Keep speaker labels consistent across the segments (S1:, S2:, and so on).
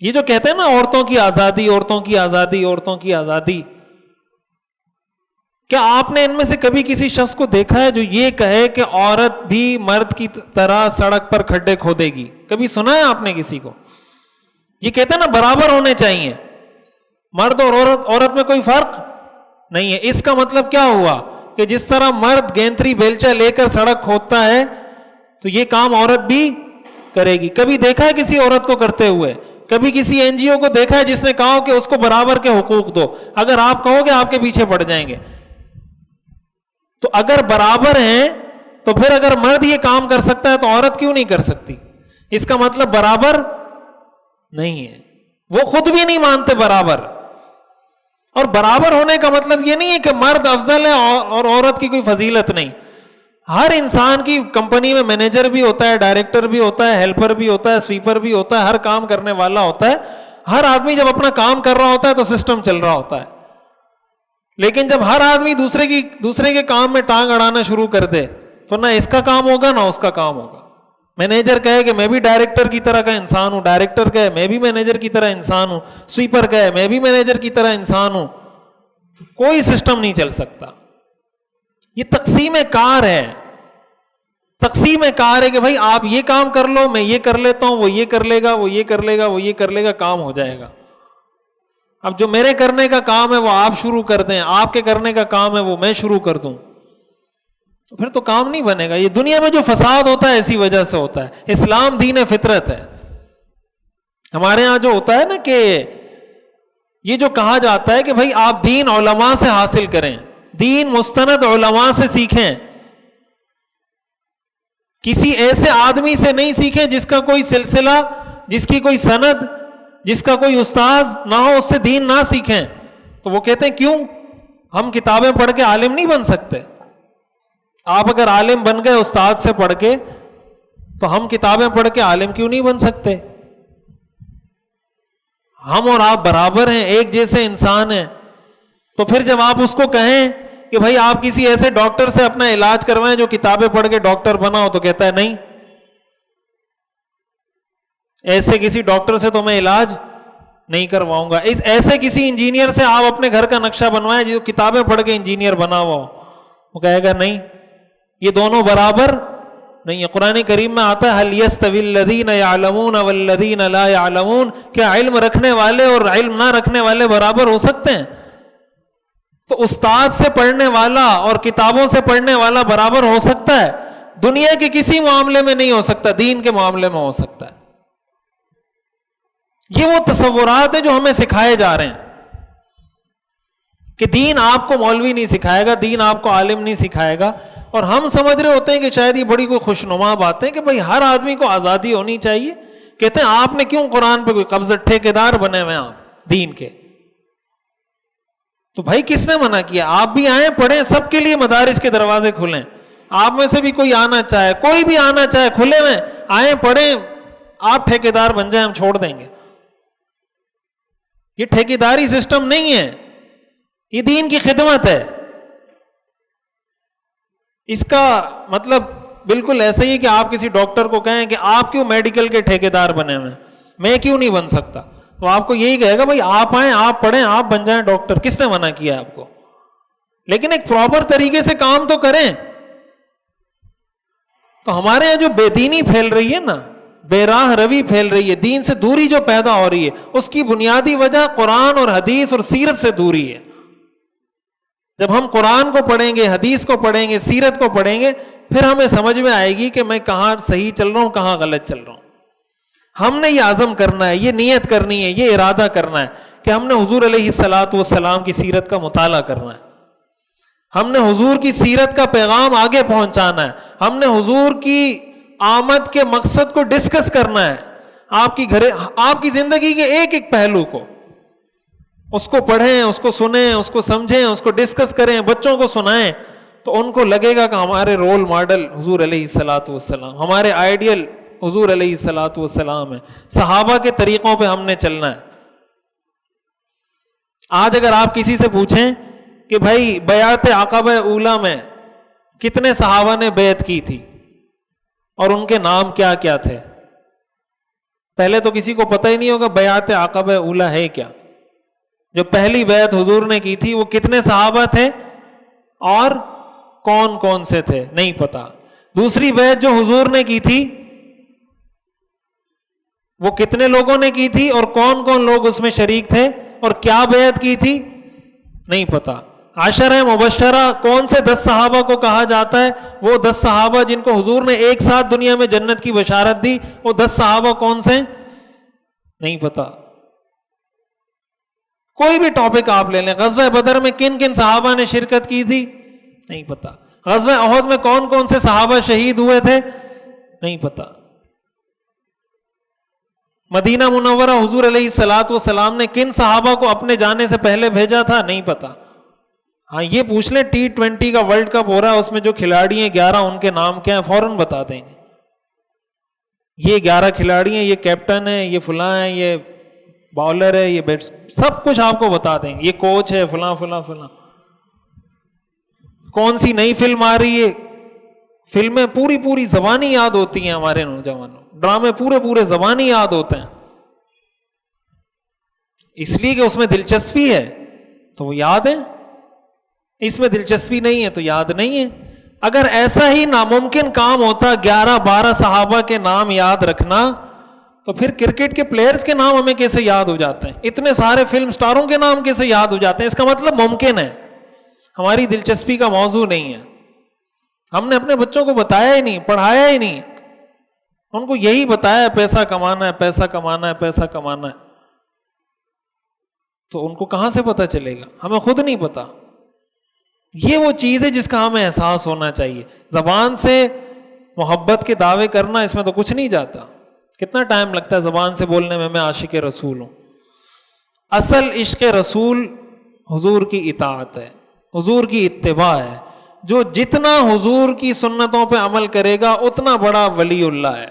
S1: یہ جو کہتے ہیں نا عورتوں کی آزادی، عورتوں کی آزادی، عورتوں کی آزادی، کیا آپ نے ان میں سے کبھی کسی شخص کو دیکھا ہے جو یہ کہے کہ عورت بھی مرد کی طرح سڑک پر کھڈے کھودے گی؟ کبھی سنا ہے آپ نے کسی کو؟ یہ کہتے ہیں نا برابر ہونے چاہیے، مرد اور عورت میں کوئی فرق نہیں ہے۔ اس کا مطلب کیا ہوا کہ جس طرح مرد گینتری بیلچا لے کر سڑک کھودتا ہے تو یہ کام عورت بھی کرے گی۔ کبھی دیکھا ہے کسی عورت کو کرتے ہوئے؟ کبھی کسی این جی او کو دیکھا ہے جس نے کہا کہ اس کو برابر کے حقوق دو؟ اگر آپ کہو گے آپ کے پیچھے پڑ جائیں گے۔ تو اگر برابر ہیں تو پھر اگر مرد یہ کام کر سکتا ہے تو عورت کیوں نہیں کر سکتی؟ اس کا مطلب برابر نہیں ہے، وہ خود بھی نہیں مانتے برابر۔ اور برابر ہونے کا مطلب یہ نہیں ہے کہ مرد افضل ہے اور عورت کی کوئی فضیلت نہیں۔ ہر انسان کی کمپنی میں مینیجر بھی ہوتا ہے، ڈائریکٹر بھی ہوتا ہے، ہیلپر بھی ہوتا ہے، سویپر بھی ہوتا ہے، ہر کام کرنے والا ہوتا ہے۔ ہر آدمی جب اپنا کام کر رہا ہوتا ہے تو سسٹم چل رہا ہوتا ہے، لیکن جب ہر آدمی دوسرے کے کام میں ٹانگ اڑانا شروع کر دے تو نہ اس کا کام ہوگا نہ اس کا کام ہوگا۔ مینیجر کہے کہ میں بھی ڈائریکٹر کی طرح کا انسان ہوں، ڈائریکٹر کہے میں بھی مینیجر کی طرح انسان ہوں، سویپر کہے میں بھی مینیجر کی طرح انسان ہوں، تو کوئی سسٹم نہیں چل سکتا۔ یہ تقسیم کار ہے، تقسیم کار ہے کہ بھائی آپ یہ کام کر لو، میں یہ کر لیتا ہوں، وہ یہ کر لے گا، وہ یہ کر لے گا، وہ یہ کر لے گا، کام ہو جائے گا۔ اب جو میرے کرنے کا کام ہے وہ آپ شروع کر دیں، آپ کے کرنے کا کام ہے وہ میں شروع کر دوں، تو پھر تو کام نہیں بنے گا۔ یہ دنیا میں جو فساد ہوتا ہے اسی وجہ سے ہوتا ہے۔ اسلام دین فطرت ہے۔ ہمارے ہاں جو ہوتا ہے نا کہ یہ جو کہا جاتا ہے کہ بھائی آپ دین علماء سے حاصل کریں، دین مستند علماء سے سیکھیں، کسی ایسے آدمی سے نہیں سیکھیں جس کا کوئی سلسلہ، جس کی کوئی سند، جس کا کوئی استاذ نہ ہو، اس سے دین نہ سیکھیں۔ تو وہ کہتے ہیں کیوں؟ ہم کتابیں پڑھ کے عالم نہیں بن سکتے؟ آپ اگر عالم بن گئے استاد سے پڑھ کے تو ہم کتابیں پڑھ کے عالم کیوں نہیں بن سکتے؟ ہم اور آپ برابر ہیں، ایک جیسے انسان ہیں۔ تو پھر جب آپ اس کو کہیں کہ بھائی آپ کسی ایسے ڈاکٹر سے اپنا علاج کروائیں جو کتابیں پڑھ کے ڈاکٹر بنا ہو، تو کہتا ہے نہیں، ایسے کسی ڈاکٹر سے تو میں علاج نہیں کرواؤں گا۔ ایسے کسی انجینئر سے آپ اپنے گھر کا نقشہ بنوائیں جو کتابیں پڑھ کے انجینئر بنا ہوا ہو، وہ کہے گا نہیں، یہ دونوں برابر نہیں ہے۔ قرآن کریم میں آتا ہے هل يستوي الذين يعلمون والذين لا يعلمون، کیا علم رکھنے والے اور علم نہ رکھنے والے برابر ہو سکتے ہیں؟ تو استاد سے پڑھنے والا اور کتابوں سے پڑھنے والا برابر ہو سکتا ہے؟ دنیا کے کسی معاملے میں نہیں ہو سکتا، دین کے معاملے میں ہو سکتا ہے۔ یہ وہ تصورات ہیں جو ہمیں سکھائے جا رہے ہیں کہ دین آپ کو مولوی نہیں سکھائے گا، دین آپ کو عالم نہیں سکھائے گا۔ اور ہم سمجھ رہے ہوتے ہیں کہ شاید یہ بڑی کوئی خوشنما بات ہے کہ بھائی ہر آدمی کو آزادی ہونی چاہیے۔ کہتے ہیں آپ نے کیوں قرآن پہ کوئی قبضہ، ٹھیکیدار بنے ہوئے آپ دین کے؟ تو بھائی کس نے منع کیا؟ آپ بھی آئیں، پڑھیں، سب کے لیے مدارس کے دروازے کھلیں۔ آپ میں سے بھی کوئی آنا چاہے، کوئی بھی آنا چاہے، کھلے ہوئے آئیں، پڑھیں، آپ ٹھیکیدار بن جائیں، ہم چھوڑ دیں گے۔ یہ ٹھیکیداری سسٹم نہیں ہے، یہ دین کی خدمت ہے۔ اس کا مطلب بالکل ایسا ہی ہے کہ آپ کسی ڈاکٹر کو کہیں کہ آپ کیوں میڈیکل کے ٹھیکیدار بنے ہوئے، میں کیوں نہیں بن سکتا؟ تو آپ کو یہی کہے گا بھائی آپ آئیں، آپ پڑھیں، آپ بن جائیں ڈاکٹر۔ کس نے منع کیا آپ کو؟ لیکن ایک پراپر طریقے سے کام تو کریں۔ تو ہمارے یہاں جو بے دینی پھیل رہی ہے نا، بے راہ روی پھیل رہی ہے، دین سے دوری جو پیدا ہو رہی ہے، اس کی بنیادی وجہ قرآن اور حدیث اور سیرت سے دوری ہے۔ جب ہم قرآن کو پڑھیں گے، حدیث کو پڑھیں گے، سیرت کو پڑھیں گے، پھر ہمیں سمجھ میں آئے گی کہ میں کہاں صحیح چل رہا ہوں، کہاں غلط چل رہا ہوں۔ ہم نے یہ عزم کرنا ہے، یہ نیت کرنی ہے، یہ ارادہ کرنا ہے کہ ہم نے حضور علیہ الصلوۃ والسلام کی سیرت کا مطالعہ کرنا ہے، ہم نے حضور کی سیرت کا پیغام آگے پہنچانا ہے، ہم نے حضور کی آمد کے مقصد کو ڈسکس کرنا ہے، آپ کی زندگی کے ایک ایک پہلو کو، اس کو پڑھیں، اس کو سنیں، اس کو سمجھیں، اس کو ڈسکس کریں، بچوں کو سنائیں، تو ان کو لگے گا کہ ہمارے رول ماڈل حضور علیہ الصلوۃ والسلام، ہمارے آئیڈیل حضور علیہ الصلوۃ والسلام ہے، صحابہ کے طریقوں پہ ہم نے چلنا ہے۔ آج اگر آپ کسی سے پوچھیں کہ بھائی بیعت عقبہ اولیٰ میں کتنے صحابہ نے بیعت کی تھی اور ان کے نام کیا کیا تھے، پہلے تو کسی کو پتہ ہی نہیں ہوگا بیعت عقبہ اولی ہے کیا. جو پہلی بیعت حضور نے کی تھی وہ کتنے صحابہ تھے اور کون کون سے تھے نہیں پتا. دوسری بیعت جو حضور نے کی تھی وہ کتنے لوگوں نے کی تھی اور کون کون لوگ اس میں شریک تھے اور کیا بیعت کی تھی نہیں پتا. عشرہ مبشرہ کون سے 10 صحابہ کو کہا جاتا ہے؟ وہ 10 صحابہ جن کو حضور نے ایک ساتھ دنیا میں جنت کی بشارت دی. وہ 10 صحابہ کون سے نہیں پتا. کوئی بھی ٹاپک آپ لے لیں, غزوہ بدر میں کن کن صحابہ نے شرکت کی تھی نہیں پتا. غزوہ احد میں کون کون سے صحابہ شہید ہوئے تھے نہیں پتا. مدینہ منورہ حضور علیہ الصلوۃ والسلام نے کن صحابہ کو اپنے جانے سے پہلے بھیجا تھا نہیں پتا. ہاں یہ پوچھ لیں T20 کا ورلڈ کپ ہو رہا ہے, اس میں جو کھلاڑی ہیں 11 ان کے نام کیا ہیں, فوراً بتا دیں گے. یہ 11 کھلاڑی ہیں, یہ کیپٹن ہے, یہ فلاں ہے, یہ باؤلر ہے, یہ بیٹس, سب کچھ آپ کو بتا دیں گے. یہ کوچ ہے, فلاں فلاں فلاں. کون سی نئی فلم آ رہی ہے, فلمیں پوری پوری زبانی یاد ہوتی ہیں ہمارے نوجوانوں, ڈرامے پورے پورے زبانی یاد ہوتے ہیں, اس لیے کہ اس میں دلچسپی ہے تو وہ یاد ہے, اس میں دلچسپی نہیں ہے تو یاد نہیں ہے. اگر ایسا ہی ناممکن کام ہوتا 11-12 صحابہ کے نام یاد رکھنا, تو پھر کرکٹ کے پلیئرز کے نام ہمیں کیسے یاد ہو جاتے ہیں, اتنے سارے فلم سٹاروں کے نام کیسے یاد ہو جاتے ہیں؟ اس کا مطلب ممکن ہے, ہماری دلچسپی کا موضوع نہیں ہے. ہم نے اپنے بچوں کو بتایا ہی نہیں, پڑھایا ہی نہیں, ان کو یہی بتایا پیسہ کمانا ہے, پیسہ کمانا ہے, پیسہ کمانا ہے. تو ان کو کہاں سے پتہ چلے گا؟ ہمیں خود نہیں پتا. یہ وہ چیز ہے جس کا ہمیں احساس ہونا چاہیے. زبان سے محبت کے دعوے کرنا, اس میں تو کچھ نہیں جاتا. کتنا ٹائم لگتا ہے زبان سے بولنے میں عاشق رسول ہوں. اصل عشق رسول حضور کی اطاعت ہے, حضور کی اتباع ہے. جو جتنا حضور کی سنتوں پہ عمل کرے گا اتنا بڑا ولی اللہ ہے.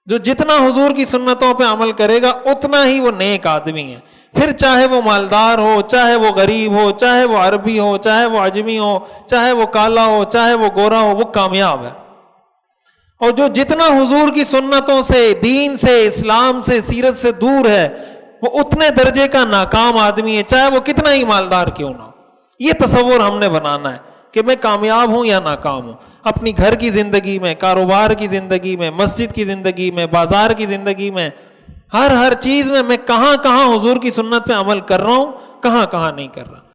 S1: جو جتنا حضور کی سنتوں پہ عمل کرے گا اتنا ہی وہ نیک آدمی ہے. پھر چاہے وہ مالدار ہو, چاہے وہ غریب ہو, چاہے وہ عربی ہو, چاہے وہ عجمی ہو, چاہے وہ کالا ہو, چاہے وہ گورا ہو, وہ کامیاب ہے. اور جو جتنا حضور کی سنتوں سے, دین سے, اسلام سے, سیرت سے دور ہے, وہ اتنے درجے کا ناکام آدمی ہے, چاہے وہ کتنا ہی مالدار کیوں نہ ہو. یہ تصور ہم نے بنانا ہے کہ میں کامیاب ہوں یا ناکام ہوں. اپنی گھر کی زندگی میں, کاروبار کی زندگی میں, مسجد کی زندگی میں, بازار کی زندگی میں, ہر چیز میں کہاں کہاں حضور کی سنت پہ عمل کر رہا ہوں, کہاں کہاں نہیں کر رہا.